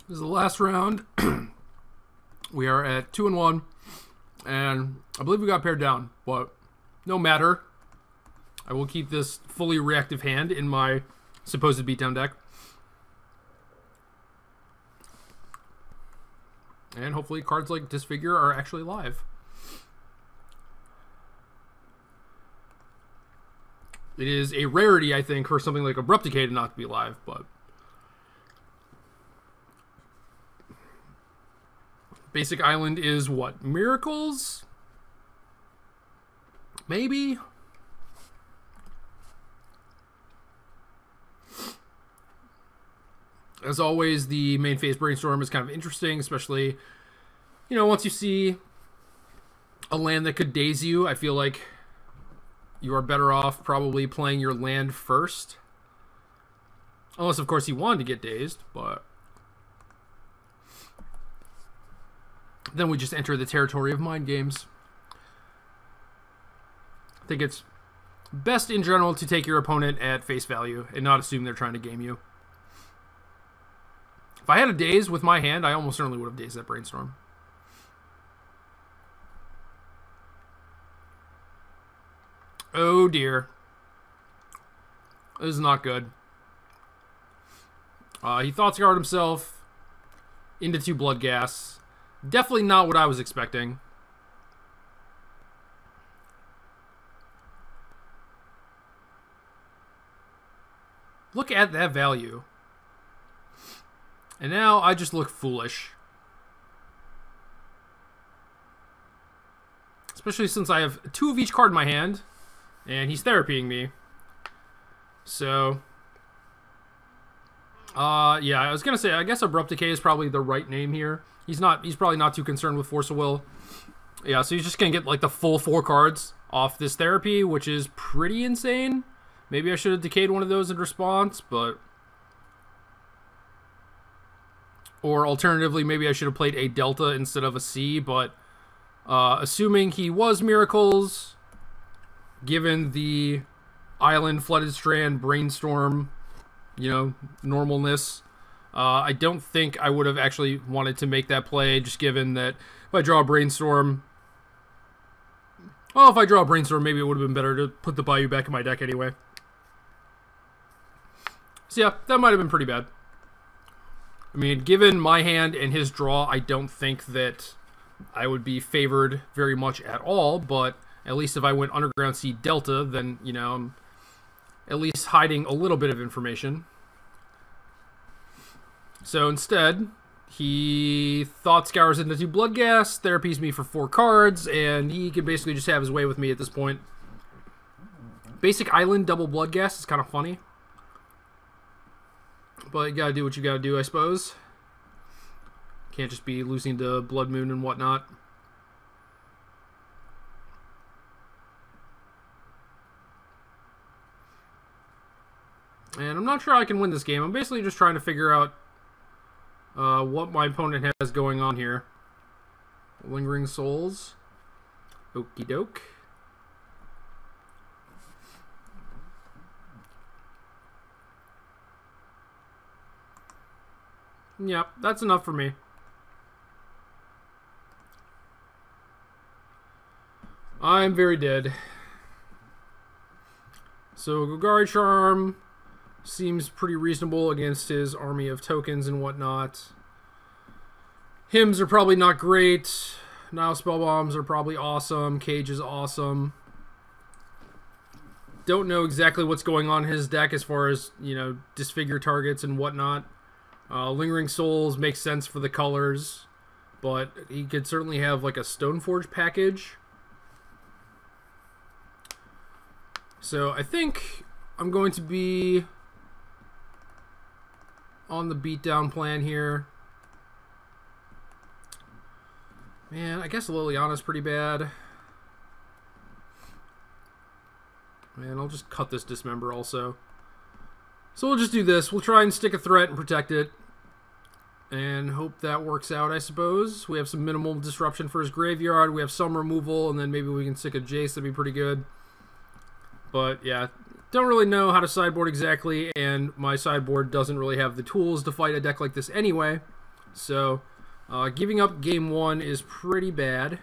This is the last round. We are at 2-1, and I believe we got paired down, but no matter. I will keep this fully reactive hand in my supposed beatdown deck. And hopefully cards like Disfigure are actually live. It is a rarity, I think, for something like Abrupt Decay to not be live, but Basic Island is what? Miracles? Maybe? As always, the main phase Brainstorm is kind of interesting, especially, you know, once you see a land that could daze you, I feel like you are better off probably playing your land first. Unless, of course, you wanted to get dazed, but then we just enter the territory of mind games. I think it's best in general to take your opponent at face value and not assume they're trying to game you. If I had a daze with my hand, I almost certainly would have dazed that Brainstorm. Oh dear. This is not good. He Thought Scarred himself into 2 Bloodghast. Definitely not what I was expecting. Look at that value. And now I just look foolish. Especially since I have 2 of each card in my hand. And he's therapying me. So yeah, I was gonna say, I guess Abrupt Decay is probably the right name here. He's probably not too concerned with Force of Will. Yeah, so he's just gonna get like the full 4 cards off this therapy, which is pretty insane. Maybe I should have decayed one of those in response, but or alternatively, maybe I should have played a Delta instead of a C, but assuming he was Miracles, given the Island, Flooded Strand, Brainstorm, you know, normalness, I don't think I would have actually wanted to make that play, just given that if I draw a Brainstorm, well, if I draw a Brainstorm, maybe it would have been better to put the Bayou back in my deck anyway. So yeah, that might have been pretty bad. I mean, given my hand and his draw, I don't think that I would be favored very much at all, but at least if I went Underground Sea Delta, then, you know, I'm at least hiding a little bit of information. So instead, he Thought Scours into 2 Bloodghast, therapies me for 4 cards, and he can basically just have his way with me at this point. Basic Island double Bloodghast is kind of funny. But you gotta do what you gotta do, I suppose. Can't just be losing to Blood Moon and whatnot. And I'm not sure I can win this game. I'm basically just trying to figure out what my opponent has going on here. Lingering Souls. Okie doke. Yep, that's enough for me. I'm very dead. So Golgari Charm seems pretty reasonable against his army of tokens and whatnot. Hymns are probably not great. Nile Spellbombs are probably awesome. Cage is awesome. Don't know exactly what's going on in his deck as far as, you know, disfigure targets and whatnot. Lingering Souls makes sense for the colors, but he could certainly have like a Stoneforge package. So I think I'm going to be on the beatdown plan here. Man, I guess Liliana's pretty bad. Man, I'll just cut this Dismember also. So we'll just do this. We'll try and stick a threat and protect it. And hope that works out, I suppose. We have some minimal disruption for his graveyard. We have some removal, and then maybe we can stick a Jace. That'd be pretty good. But, yeah. Don't really know how to sideboard exactly, and my sideboard doesn't really have the tools to fight a deck like this anyway. So giving up game 1 is pretty bad.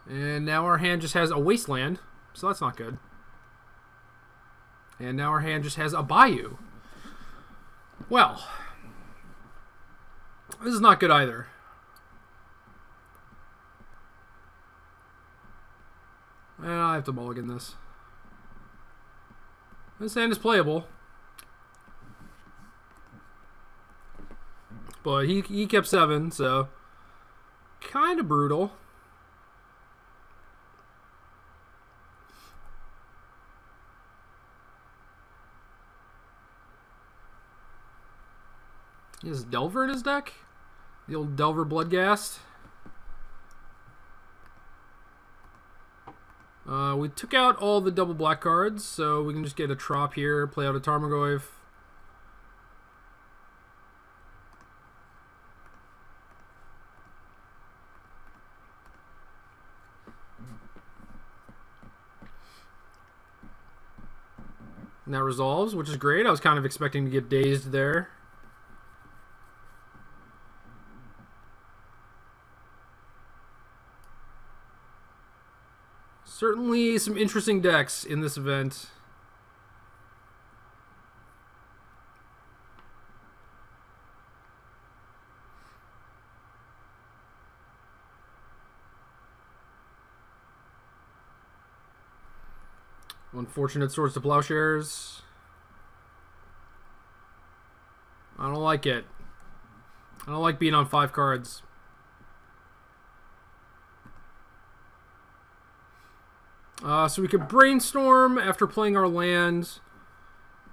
And now our hand just has a Wasteland, so that's not good. And now our hand just has a Bayou. Well, this is not good either. And I have to mulligan this. This hand is playable. But he kept 7, so kind of brutal. He has Delver in his deck? The old Delver Bloodghast. We took out all the double black cards, so we can just get a Trop here, play out a Tarmogoyf. And that resolves, which is great. I was kind of expecting to get dazed there. Certainly some interesting decks in this event. Unfortunate Swords to Plowshares. I don't like it. I don't like being on 5 cards. So we could Brainstorm after playing our land.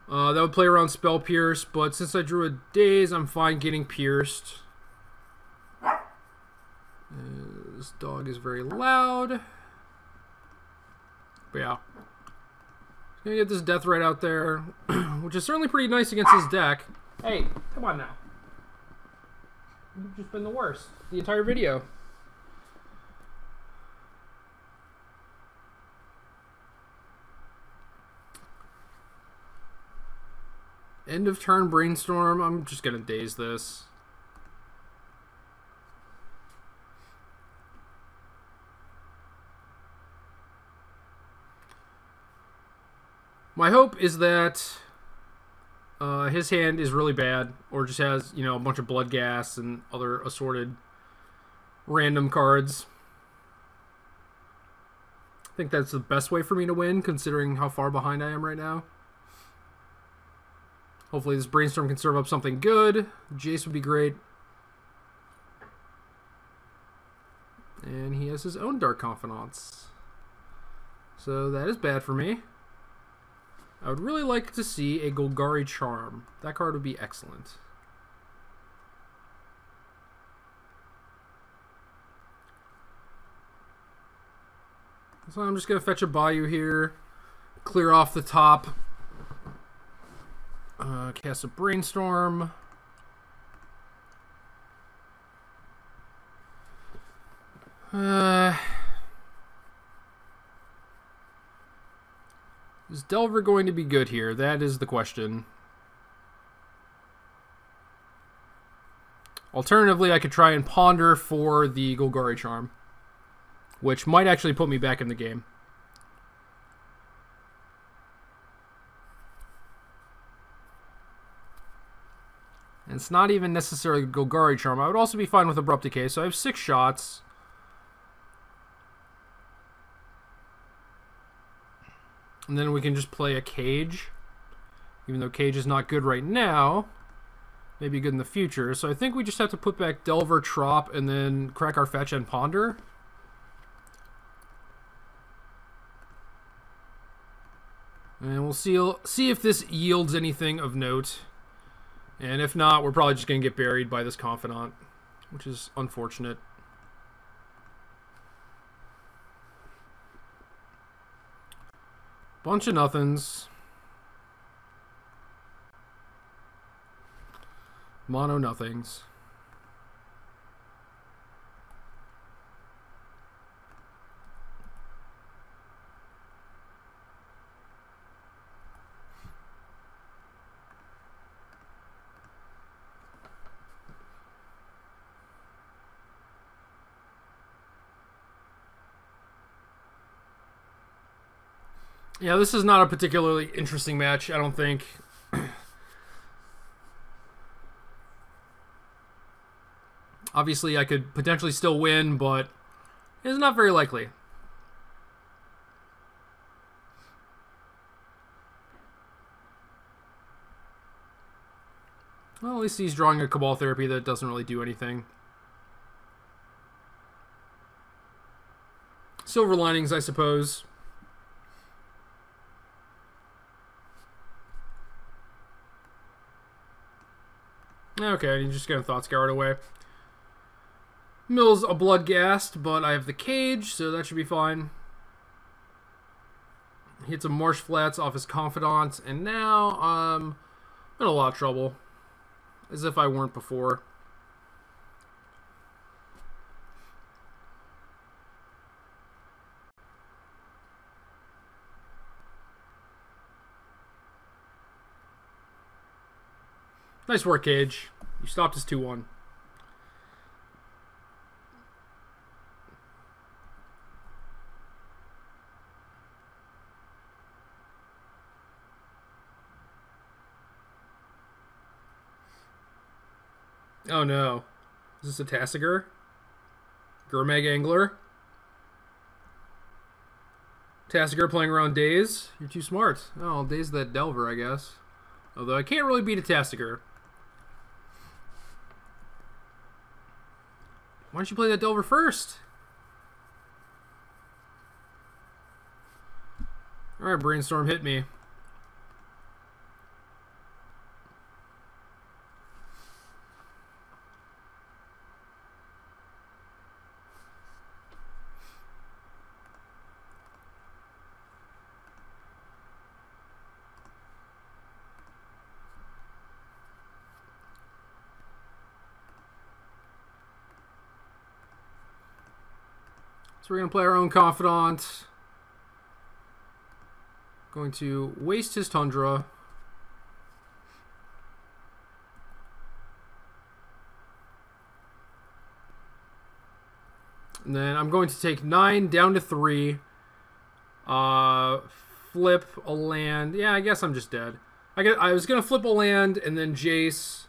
That would play around Spell Pierce, but since I drew a Daze, I'm fine getting pierced. This dog is very loud. But yeah. Gonna get this Death right out there, which is certainly pretty nice against his deck. Hey, come on now. You've just been the worst the entire video. End of turn Brainstorm. I'm just gonna daze this. My hope is that his hand is really bad, or just has, you know, a bunch of Bloodghast and other assorted random cards. I think that's the best way for me to win, considering how far behind I am right now. Hopefully this Brainstorm can serve up something good. Jace would be great. And he has his own Dark Confidants. So that is bad for me. I would really like to see a Golgari Charm. That card would be excellent. So I'm just going to fetch a Bayou here. Clear off the top. Cast a Brainstorm. Is Delver going to be good here? That is the question. Alternatively, I could try and ponder for the Golgari Charm, which might actually put me back in the game. And it's not even necessarily Golgari Charm. I would also be fine with Abrupt Decay, so I have 6 shots. And then we can just play a Cage. Even though Cage is not good right now, maybe good in the future. So I think we just have to put back Delver, Trop, and then crack our fetch and ponder. And we'll see if this yields anything of note. And if not, we're probably just going to get buried by this Confidant, which is unfortunate. Bunch of nothings. Mono nothings. Yeah, this is not a particularly interesting match, I don't think. Obviously, I could potentially still win, but it's not very likely. Well, at least he's drawing a Cabal Therapy that doesn't really do anything. Silver linings, I suppose. Okay, he's just gonna Thought Scour it away. Mill's a Bloodghast, but I have the Cage, so that should be fine. He hits a Marsh Flats off his Confidant, and now I'm in a lot of trouble. As if I weren't before. Nice work, Cage. You stopped his 2-1. Oh no. Is this a Tasigur? Gurmag Angler? Tasigur playing around Daze? You're too smart. Oh, I'll Daze that Delver, I guess. Although I can't really beat a Tasigur. Why don't you play that Delver first? Alright, Brainstorm, hit me. So we're going to play our own Confidant. Going to waste his Tundra. And then I'm going to take 9 down to 3. Flip a land. Yeah, I guess I'm just dead. I was going to flip a land and then Jace.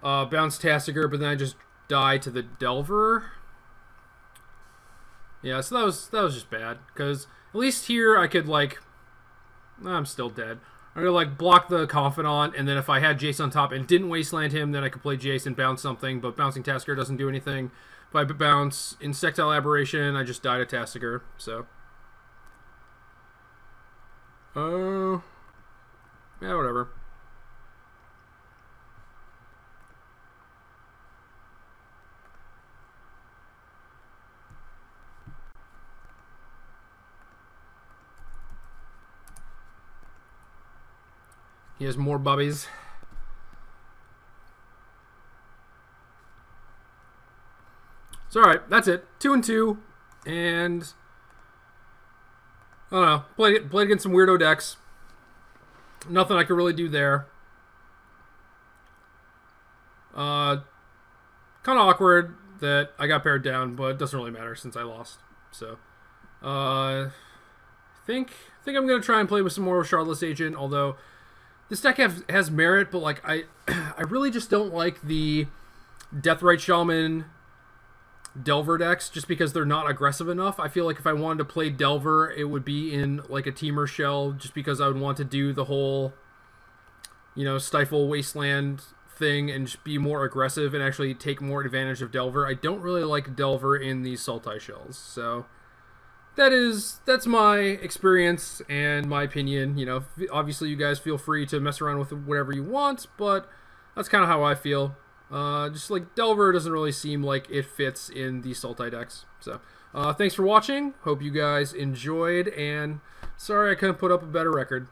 Bounce Tasigur, but then I just die to the Delver. Yeah, so that was just bad. Because at least here I could, like... I'm still dead. I'm going to, like, block the Confidant, and then if I had Jace on top and didn't wasteland him, then I could play Jace and bounce something, but bouncing Tasigur doesn't do anything. If I bounce Insectile Aberration, I just die to Tasigur, so... yeah, whatever. He has more bubbies. So alright, that's it. 2-2. And I don't know. Played against some weirdo decks. Nothing I could really do there. Kind of awkward that I got paired down, but it doesn't really matter since I lost. So I think I'm gonna try and play with some more Shardless Agent, although this deck has merit, but like I really just don't like the Deathrite Shaman Delver decks just because they're not aggressive enough. I feel like if I wanted to play Delver, it would be in like a Temur shell just because I would want to do the whole, you know, Stifle Wasteland thing and just be more aggressive and actually take more advantage of Delver. I don't really like Delver in these Sultai shells, so that's my experience and my opinion. You know, obviously you guys feel free to mess around with whatever you want, but that's kind of how I feel. Just like Delver doesn't really seem like it fits in the Sultai decks. So thanks for watching. Hope you guys enjoyed, and sorry I couldn't put up a better record.